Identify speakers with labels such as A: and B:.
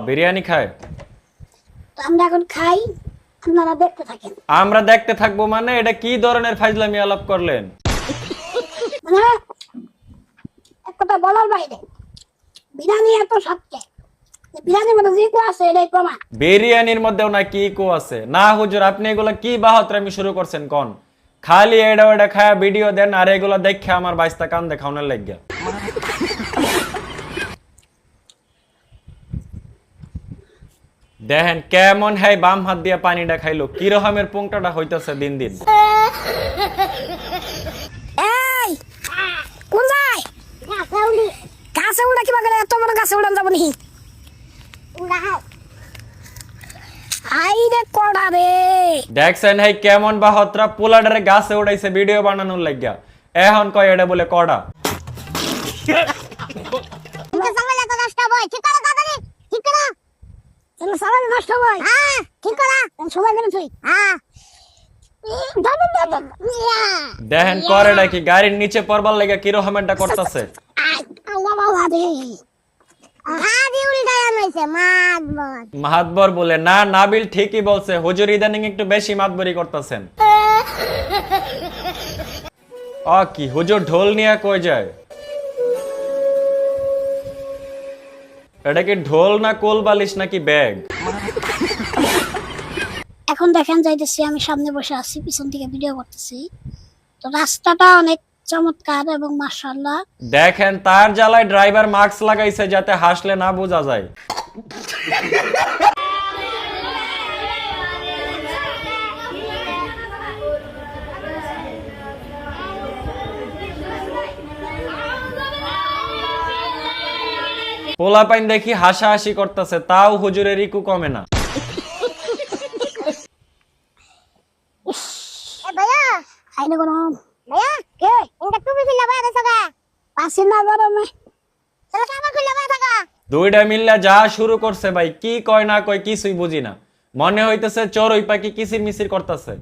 A: বিরিয়ানি খায়।
B: তো আমরা এখন খাই, আপনারা দেখতে থাকেন।
A: আমরা দেখতে থাকবো মানে এটা কি ধরনের ফাইজলামি আলাপ করলেন?
B: মানে এক কথা বলার বাইরে, বিরিয়ানি এত সত্যি, বিরিয়ানির মধ্যে যে কো আছে এটাই প্রমাণ।
A: বিরিয়ানির মধ্যেও না কি কো আছে? না হুজুর, আপনি এগুলা কি বাহাত্রামি শুরু করছেন কোন? খালি এটা ওটা খায়া ভিডিও দেন আর এগুলা দেখে আমার বাইস্তা কান দেখানোর লাগিয়া। দেখেন কেমন হ্যাঁ বাম হাত দিয়া পানিটা খাইলো, কি রকমের পুংটাটা হইতাছে দিন দিন।
B: এই কোন যায়? গাছে উড়া কি বাগালে এত বড় গাছে উড়ান যাব নি? আই রে কোড়া রে।
A: দেখছেন হ্যাঁ কেমন বাহত্রা পোলাডারে গাছে উড়াইছে ভিডিও বানানোর লাগিয়া, এখন কয় এটা বলে কড়া।
B: ইনকে সামাল এত নষ্ট হয়, ঠিক করে দাদারে, ঠিক করে। এলো সামাল নষ্ট হয়। হ্যাঁ, ঠিক করে। সবাই মিলে তুই। হ্যাঁ।
A: দেখেন করেটা কি গাড়ির নিচে পড়বার লাগা কি রকমেরটা করতেছে। মাহাতবর বলে না, নাবিল ঠিকই বলছে, হুজুর ইদানিং একটু বেশি মাতবরি করতেছেন। কি হুজুর ঢোল নিয়ে কই যায়? এটা কি ঢোল না কোল বালিশ নাকি ব্যাগ?
B: এখন দেখেন যাইতেছি আমি সামনে বসে আছি, পিছন থেকে ভিডিও করতেছি। তো রাস্তাটা অনেক চমৎকার এবং মাশাআল্লাহ।
A: দেখেন তার জ্বালায় ড্রাইভার মাস্ক লাগাইছে যাতে হাসলে না বোঝা যায়। পোলাপাইন দেখি হাসাহাসি করতেছে, তাও হুজুরের ইকু কমে না।
B: ভাইয়া আইনে কোন ভাইয়া কে ইনটা টুপি খুলে বাইরে দেছগা পাশে না গরমে চলো কামা খুলে বাইরে থাকা।
A: দুইটা মিল্লা যা শুরু করছে ভাই, কি কয় না কয় কিছুই বুঝি না। মনে হইতেছে চোর ওই পাখি কিসির মিসির করতেছে।